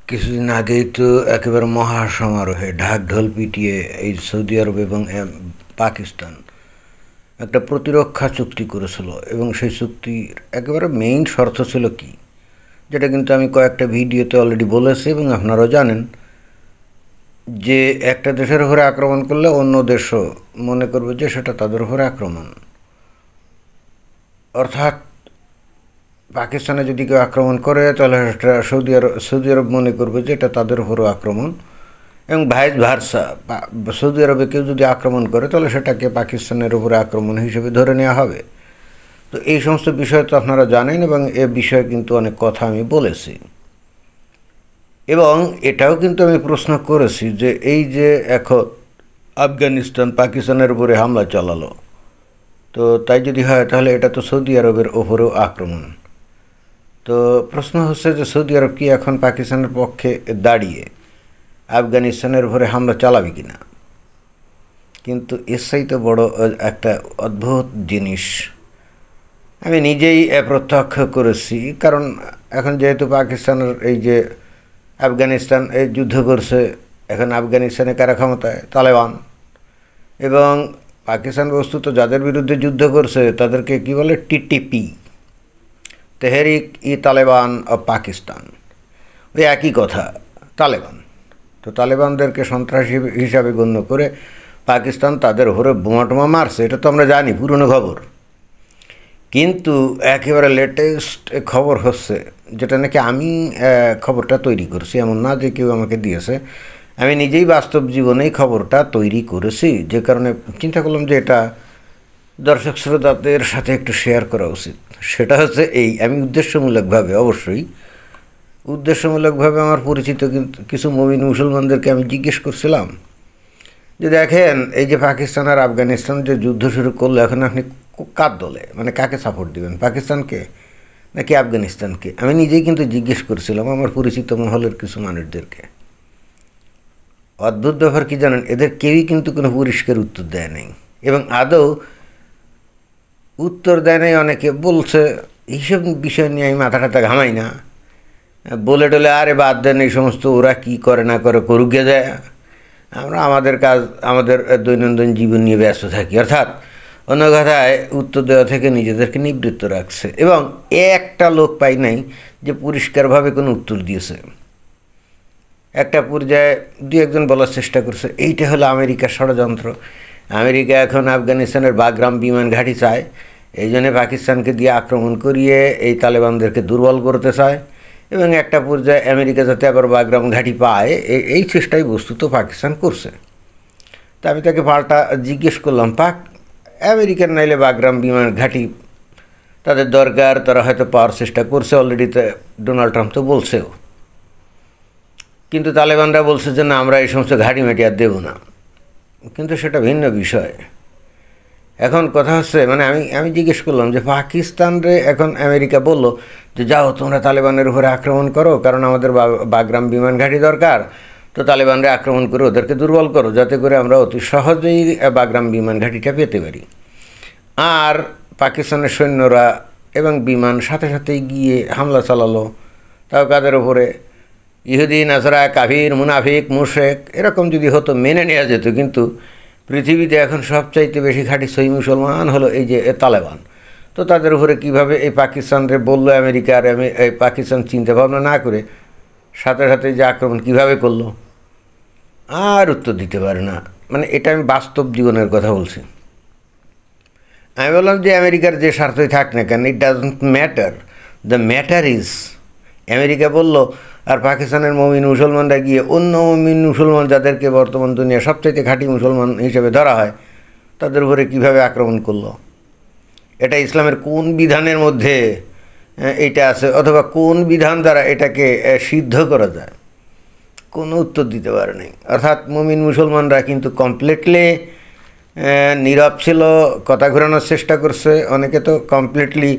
কিছুদিন আগেই তো একেবারে মহাসমারোহে ঢাক ঢোল পিটিয়ে এই সৌদি আরব এবং পাকিস্তান একটা প্রতিরক্ষা চুক্তি করেছিল এবং সেই চুক্তির একেবারে মেইন শর্ত ছিল কি, যেটা কিন্তু আমি কয়েকটা ভিডিওতে অলরেডি বলেছি এবং আপনারাও জানেন, যে একটা দেশের উপরে আক্রমণ করলে অন্য দেশও মনে করবে যে সেটা তাদের উপরে আক্রমণ। অর্থাৎ পাকিস্তানে যদি কেউ আক্রমণ করে তাহলে সেটা সৌদি আরব মনে করবে যে এটা তাদের উপরও আক্রমণ, এবং ভাইস ভার্সা সৌদি আরবে কেউ যদি আক্রমণ করে তাহলে সেটাকে পাকিস্তানের উপরে আক্রমণ হিসেবে ধরে নেওয়া হবে। তো এই সমস্ত বিষয় তো আপনারা জানেন এবং এ বিষয়ে কিন্তু অনেক কথা আমি বলেছি, এবং এটাও কিন্তু আমি প্রশ্ন করেছি যে এই যে এখন আফগানিস্তান পাকিস্তানের উপরে হামলা চালালো, তো তাই যদি হয় তাহলে এটা তো সৌদি আরবের ওপরেও আক্রমণ। তো প্রশ্ন হচ্ছে যে সৌদি আরব কি এখন পাকিস্তানের পক্ষে দাঁড়িয়ে আফগানিস্তানের উপরে হামলা চালাবে কিনা। কিন্তু এর চাইতে বড় একটা অদ্ভুত জিনিস আমি নিজেই প্রত্যক্ষ করেছি, কারণ এখন যেহেতু পাকিস্তানের এই যে আফগানিস্তান এই যুদ্ধ করছে, এখন আফগানিস্তানে কারা ক্ষমতায়? তালেবান। এবং পাকিস্তান বস্তুত যাদের বিরুদ্ধে যুদ্ধ করছে তাদেরকে কি বলে? TTP, Tehrik E Taliban of Pakistan, ওই একই কথা, তালেবান। তো তালেবানদেরকে সন্ত্রাসী হিসাবে গণ্য করে পাকিস্তান তাদের উপরে বোমা টোমা মারছে, এটা তো আমরা জানি, পুরনো খবর। কিন্তু একেবারে লেটেস্ট খবর হচ্ছে, যেটা নাকি আমি খবরটা তৈরি করছি, এমন না যে কেউ আমাকে দিয়েছে, আমি নিজেই বাস্তব জীবনেই খবরটা তৈরি করেছি, যে কারণে চিন্তা করলাম যে এটা দর্শক শ্রোতাদের সাথে একটু শেয়ার করা উচিত। সেটা হচ্ছে এই, আমি উদ্দেশ্যমূলকভাবে, অবশ্যই উদ্দেশ্যমূলকভাবে আমার পরিচিত কিন্তু কিছু মুমিন মুসলমানদেরকে আমি জিজ্ঞেস করছিলাম যে দেখেন, এই যে পাকিস্তান আর আফগানিস্তান যে যুদ্ধ শুরু করলো, এখন আপনি কার দলে, মানে কাকে সাপোর্ট দিবেন, পাকিস্তানকে নাকি আফগানিস্তানকে? আমি নিজেই কিন্তু জিজ্ঞেস করছিলাম আমার পরিচিত মহলের কিছু মানুষদেরকে। অদ্ভুত ব্যাপার কি জানেন, এদের কেউই কিন্তু কোনো পরিষ্কার উত্তর দেয় নাই, এবং আদৌ উত্তর দেয় নাই। অনেকে বলছে, এইসব বিষয় নিয়ে আমি মাথা টাথা ঘামাই না, বলে টলে আরে বাদ দেন এই সমস্ত, ওরা কি করে না করে করুক গে যায়, আমরা আমাদের কাজ, আমাদের দৈনন্দিন জীবন নিয়ে ব্যস্ত থাকি। অর্থাৎ অন্য কথায় উত্তর দেওয়া থেকে নিজেদেরকে নিবৃত্ত রাখছে, এবং একটা লোক পাই নাই যে পরিষ্কারভাবে কোনো উত্তর দিয়েছে। একটা পর্যায়ে দু একজন বলার চেষ্টা করছে এইটা হলো আমেরিকার ষড়যন্ত্র, আমেরিকা এখন আফগানিস্তানের বাগরাম বিমান ঘাঁটি চায়, এই জন্যে পাকিস্তানকে দিয়ে আক্রমণ করিয়ে এই তালেবানদেরকে দুর্বল করতে চায়, এবং একটা পর্যায়ে আমেরিকা যাতে আবার বাগরাম ঘাঁটি পায় এই চেষ্টাই বস্তুত পাকিস্তান করছে। তা আমি তাকে পাল্টা জিজ্ঞেস করলাম, আমেরিকার নাইলে বাগরাম বিমান ঘাঁটি তাদের দরকার, তারা হয়তো পাওয়ার চেষ্টা করছে অলরেডি, ডোনাল্ড ট্রাম্প তো বলছেও, কিন্তু তালেবানরা বলছে যে না, আমরা এই সমস্ত ঘাঁটি মাটি আর দেবো না। কিন্তু সেটা ভিন্ন বিষয়। এখন কথা হচ্ছে, মানে আমি জিজ্ঞেস করলাম যে পাকিস্তানরে এখন আমেরিকা বলল যে যাও তোমরা তালেবানের উপরে আক্রমণ করো, কারণ আমাদের বাগরাম বিমান ঘাঁটি দরকার, তো তালেবানরা আক্রমণ করে ওদেরকে দুর্বল করো, যাতে করে আমরা অতি সহজেই বাগরাম বিমান ঘাঁটিটা পেতে পারি। আর পাকিস্তানের সৈন্যরা এবং বিমান সাথে সাথেই গিয়ে হামলা চালালো, তাও কাদের ওপরে? ইহুদি, নাসরা, কাফির, মুনাফিক, মুশরিক, এরকম যদি হতো মেনে নেওয়া যেত। কিন্তু পৃথিবীতে এখন সবচাইতে বেশি খাঁটি সহি মুসলমান হলো এই যে তালেবান। তো তাদের উপরে কীভাবে এই পাকিস্তানরে বললো আমেরিকা, আর এই পাকিস্তান চিন্তা ভাবনা না করে সাথে সাথে যে আক্রমণ কীভাবে করলো, আর উত্তর দিতে পারে না। মানে এটা আমি বাস্তব জীবনের কথা বলছি। আমি বললাম যে আমেরিকার যে স্বার্থই থাক না কেন, it doesn't matter, the matter is, America বলল আর পাকিস্তানের মুমিন মুসলমানরা গিয়ে অন্য মুমিন মুসলমান যাদেরকে বর্তমান দুনিয়া সবচাইতে খাঁটি মুসলমান হিসেবে ধরা হয় তাদের উপরে কীভাবে আক্রমণ করলো? এটা ইসলামের কোন বিধানের মধ্যে এটা আছে, অথবা কোন বিধান দ্বারা এটাকে সিদ্ধ করা যায়? কোনো উত্তর দিতে পারে নাই। অর্থাৎ মুমিন মুসলমানরা কিন্তু কমপ্লিটলি নীরব ছিল, কথা ঘোরানোর চেষ্টা করছে। অনেকে তো কমপ্লিটলি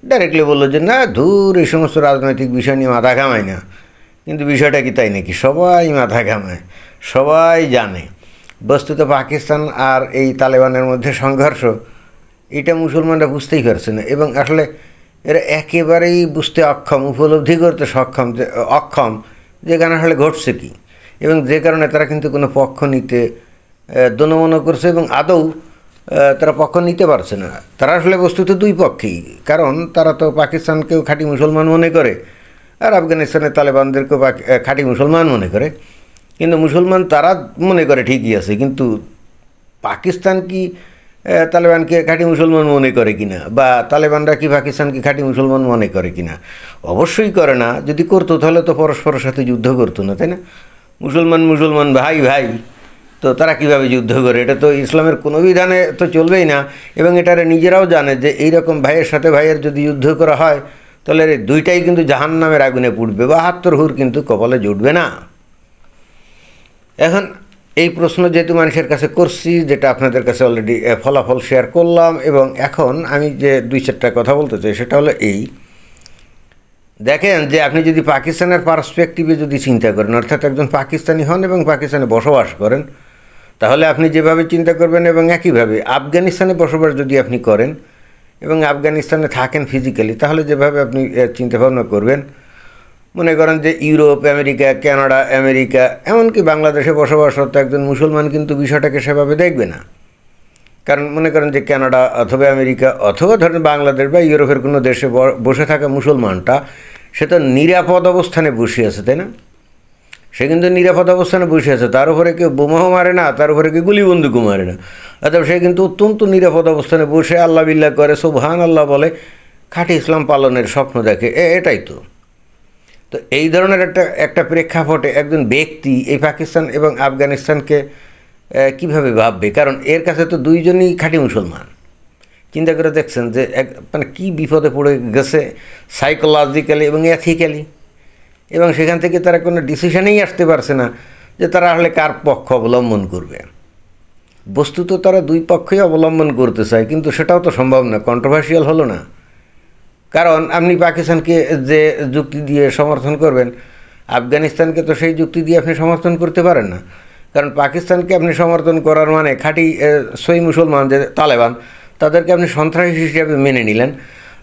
ডাইরেক্টলি বললো যে না ধুর, এই সমস্ত রাজনৈতিক বিষয় নিয়ে মাথা ঘামায় না। কিন্তু বিষয়টা কি তাই নাকি? সবাই মাথা ঘামায়, সবাই জানে বস্তুত পাকিস্তান আর এই তালেবানের মধ্যে সংঘর্ষ, এটা মুসলমানরা বুঝতেই পারছে না, এবং আসলে এরা একেবারেই বুঝতে অক্ষম, উপলব্ধি করতে অক্ষম যেখানে আসলে ঘটছে কি, এবং যে কারণে তারা কিন্তু কোনো পক্ষ নিতে দনমন করছে, এবং আদৌ তারা পক্ষ নিতে পারছে না। তারা আসলে বস্তুত দুই পক্ষেই, কারণ তারা তো পাকিস্তানকেও খাঁটি মুসলমান মনে করে আর আফগানিস্তানের তালেবানদেরকেও খাঁটি মুসলমান মনে করে, কিন্তু মুসলমান তারা মনে করে ঠিকই আছে, কিন্তু পাকিস্তান কি তালেবানকে খাঁটি মুসলমান মনে করে কিনা, বা তালেবানরা কি পাকিস্তানকে খাঁটি মুসলমান মনে করে কিনা? অবশ্যই করে না। যদি করতো তাহলে তো পরস্পরের সাথে যুদ্ধ করতো না, তাই না? মুসলমান ভাই ভাই, তো তারা কিভাবে যুদ্ধ করে? এটা তো ইসলামের কোনো বিধানে তো চলবেই না, এবং এটারে নিজেরাও জানে যে এইরকম ভাইয়ের সাথে ভাইয়ের যদি যুদ্ধ করা হয় তাহলে দুইটাই কিন্তু জাহান্নামের আগুনে পুড়বে, বা ৭২ হুর কিন্তু কপালে জুটবে না। এখন এই প্রশ্ন যেহেতু মানুষের কাছে করছি, যেটা আপনাদের কাছে অলরেডি ফলাফল শেয়ার করলাম, এবং এখন আমি যে ২-৪টা কথা বলতে চাই সেটা হলো এই, দেখেন যে আপনি যদি পাকিস্তানের পার্সপেক্টিভে যদি চিন্তা করেন, অর্থাৎ একজন পাকিস্তানি হন এবং পাকিস্তানে বসবাস করেন, তাহলে আপনি যেভাবে চিন্তা করবেন এবং একইভাবে আফগানিস্তানে বসবাস যদি আপনি করেন এবং আফগানিস্তানে থাকেন ফিজিক্যালি, তাহলে যেভাবে আপনি চিন্তাভাবনা করবেন, মনে করেন যে ইউরোপ, আমেরিকা, কানাডা, আমেরিকা, এমনকি বাংলাদেশে বসবাসরত একজন মুসলমান কিন্তু বিষয়টাকে সেভাবে দেখবে না। কারণ মনে করেন যে কানাডা অথবা আমেরিকা অথবা ধরেন বাংলাদেশ বা ইউরোপের কোনো দেশে বসে থাকা মুসলমানটা সে তো নিরাপদ অবস্থানে বসে আছে, তাই না? সে কিন্তু নিরাপদ অবস্থানে বসে আছে, তার উপরে কেউ বোমাও মারে না, তার উপরে কেউ গুলি বন্দুকও মারে না, অর্থাৎ সে কিন্তু অত্যন্ত নিরাপদ অবস্থানে বসে আল্লাহ বিল্লাহ করে, সুবহান আল্লাহ বলে, খাঁটি ইসলাম পালনের স্বপ্ন দেখে। এটাই তো এই ধরনের একটা প্রেক্ষাপটে একজন ব্যক্তি এই পাকিস্তান এবং আফগানিস্তানকে কিভাবে ভাববে? কারণ এর কাছে তো দুইজনই খাঁটি মুসলমান। চিন্তা করে দেখছেন যে মানে কী বিপদে পড়ে গেছে সাইকোলজিক্যালি এবং এথিক্যালি, এবং সেখান থেকে তারা কোনো ডিসিশনেই আসতে পারছে না যে তারা আসলে কার পক্ষ অবলম্বন করবে। বস্তুত তারা দুই পক্ষই অবলম্বন করতে চায়, কিন্তু সেটাও তো সম্ভব না, কন্ট্রোভার্সিয়াল হলো না। কারণ আপনি পাকিস্তানকে যে যুক্তি দিয়ে সমর্থন করবেন, আফগানিস্তানকে তো সেই যুক্তি দিয়ে আপনি সমর্থন করতে পারেন না। কারণ পাকিস্তানকে আপনি সমর্থন করার মানে খাঁটি সই মুসলমান যে তালেবান, তাদেরকে আপনি সন্ত্রাসী হিসেবে মেনে নিলেন,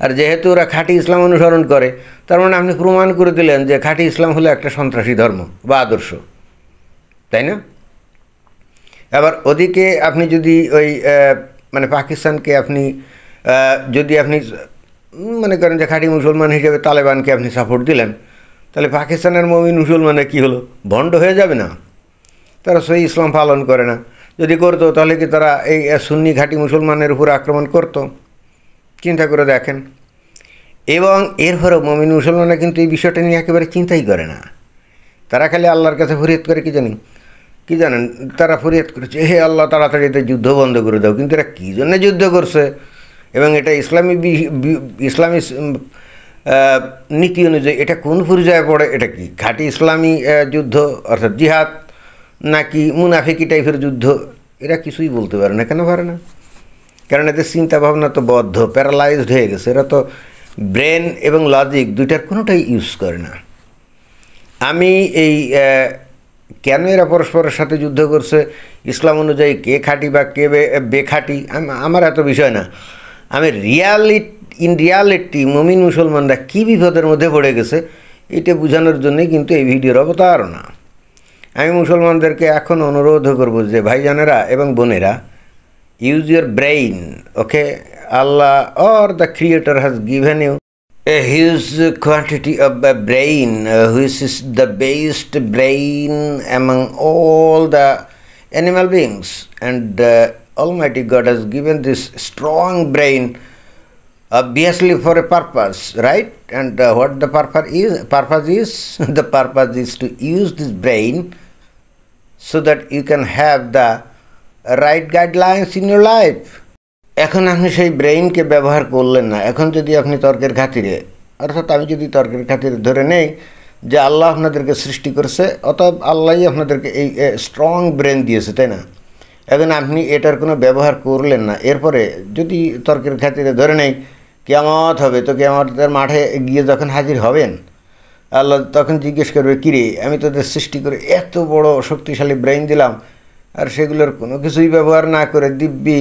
আর যেহেতু ওরা খাঁটি ইসলাম অনুসরণ করে, তার মানে আপনি প্রমাণ করে দিলেন যে খাঁটি ইসলাম হলো একটা সন্ত্রাসী ধর্ম বা আদর্শ, তাই না? আবার ওদিকে আপনি যদি ওই মানে পাকিস্তানকে আপনি যদি আপনি মনে করেন যে খাঁটি মুসলমান হিসেবে তালেবানকে আপনি সাপোর্ট দিলেন, তাহলে পাকিস্তানের মুমিন মুসলমানে কী হলো? ভণ্ড হয়ে যাবে না? তারা সই ইসলাম পালন করে না। যদি করতো তাহলে কি তারা এই সুন্নি খাঁটি মুসলমানের উপর আক্রমণ করত? চিন্তা করে দেখেন। এবং এরপরেও মুমিন মুসলমানরা কিন্তু এই বিষয়টা নিয়ে একেবারে চিন্তাই করে না। তারা খালি আল্লাহর কাছে ফরিয়াদ করে কি জানেন? তারা ফরিয়াদ করেছে, হে আল্লাহ তাড়াতাড়ি এতে যুদ্ধ বন্ধ করে দাও। কিন্তু এরা কী জন্যে যুদ্ধ করছে এবং এটা ইসলামী নীতি অনুযায়ী এটা কোন পর্যায়ে পড়ে? এটা কি খাঁটি ইসলামী যুদ্ধ অর্থাৎ জিহাদ, নাকি মুনাফিকি টাইপের যুদ্ধ? এরা কিছুই বলতে পারে না। কেন পারে না? কারণ এদের চিন্তাভাবনা তো বদ্ধ, প্যারালাইজড হয়ে গেছে। এরা তো ব্রেন এবং লজিক দুইটার কোনোটাই ইউজ করে না। আমি এই কেন এরা পরস্পরের সাথে যুদ্ধ করছে, ইসলাম অনুযায়ী কে খাঁটি বা কে বেখাঁটি, আমার এত বিষয় না। আমি ইন রিয়ালিটি মুমিন মুসলমানরা কী বিপদের মধ্যে পড়ে গেছে এটা বোঝানোর জন্যই কিন্তু এই ভিডিওর অবতারণা। আমি মুসলমানদেরকে এখন অনুরোধ করব যে ভাইজানেরা এবং বোনেরা, use your brain, okay? Allah or the creator has given you a huge quantity of a brain, which is the best brain among all the animal beings, and Almighty God has given this strong brain obviously for a purpose, right? And what the purpose is the purpose is to use this brain so that you can have the right guidelines in your life. এখন আপনি সেই ব্রেইনকে ব্যবহার করলেন না। এখন যদি আপনি তর্কের খাতিরে, অর্থাৎ আমি যদি তর্কের খাতিরে ধরে নেই যে আল্লাহ আপনাদেরকে সৃষ্টি করছে, অতএব আল্লাহই আপনাদেরকে এই স্ট্রং ব্রেন দিয়েছে, তাই না? এখন আপনি এটার কোনো ব্যবহার করলেন না। এরপরে যদি তর্কের খাতিরে ধরে নেই কিয়ামত হবে, তো কিয়ামতের মাঠে গিয়ে যখন হাজির হবেন, আল্লাহ তখন জিজ্ঞেস করবে, কিরে আমি তোদের সৃষ্টি করে এত বড় শক্তিশালী ব্রেইন দিলাম, আর সেগুলোর কোনো কিছুই ব্যবহার না করে দিব্যি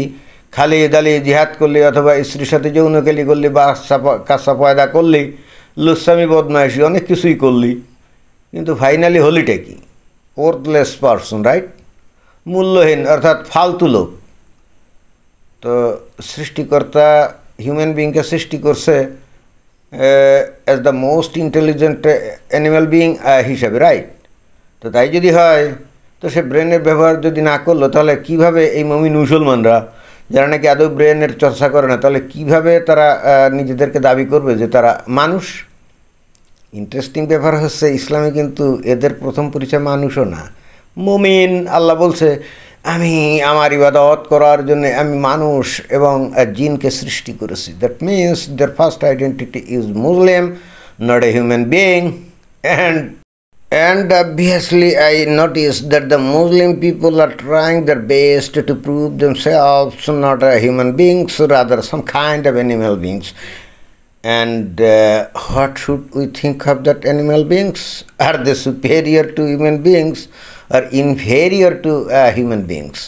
খালি দালিয়ে জিহাদ করলে অথবা স্ত্রীর সাথে যৌনকেলি করলে বা কাঁচা পয়দা করলে লুচ্ছামি বদমাইশি অনেক কিছুই করলি, কিন্তু ফাইনালি হলিটা কি? Worthless person, right? মূল্যহীন অর্থাৎ ফালতু লোক। তো সৃষ্টিকর্তা হিউম্যান বিংকে সৃষ্টি করছে as the most intelligent animal being হিসাবে, রাইট? তো তাই যদি হয়, তো সে ব্রেনের ব্যবহার যদি না করলো, তাহলে কিভাবে এই মমিন মুসলমানরা যারা নাকি আদৌ ব্রেনের চর্চা করে না, তাহলে কিভাবে তারা নিজেদেরকে দাবি করবে যে তারা মানুষ? ইন্টারেস্টিং ব্যাপার হচ্ছে, ইসলামে কিন্তু এদের প্রথম পরিচয় মানুষও না, মুমিন। আল্লাহ বলছে আমি আমার ইবাদত করার জন্য আমি মানুষ এবং জিনকে সৃষ্টি করেছি। That means their first identity is Muslim, not a human being. And obviously I noticed that the Muslim people are trying their best to prove themselves not a human beings, rather some kind of animal beings. And what should we think of that animal beings? Are they superior to human beings or inferior to human beings?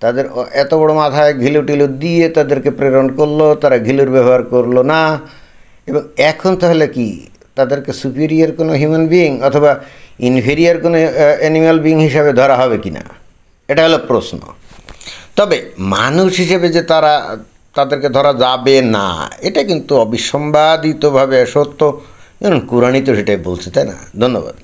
তাদের এত বড় মাথায় ঘিলু টিলু দিয়ে তাদেরকে প্রেরণ করলো, তারা ঘিলুর ব্যবহার করলো না, এবং এখন তাহলে কি তাদেরকে সুপিরিয়র কোনো হিউম্যান বিইং অথবা ইনফেরিয়র কোনো অ্যানিম্যাল বিইং হিসাবে ধরা হবে কি না? এটা হলো প্রশ্ন। তবে মানুষ হিসেবে যে তাদেরকে ধরা যাবে না, এটা কিন্তু অবিসম্বাদিতভাবে সত্য, কারণ কুরআনই তো সেটাই বলছে, তাই না? ধন্যবাদ।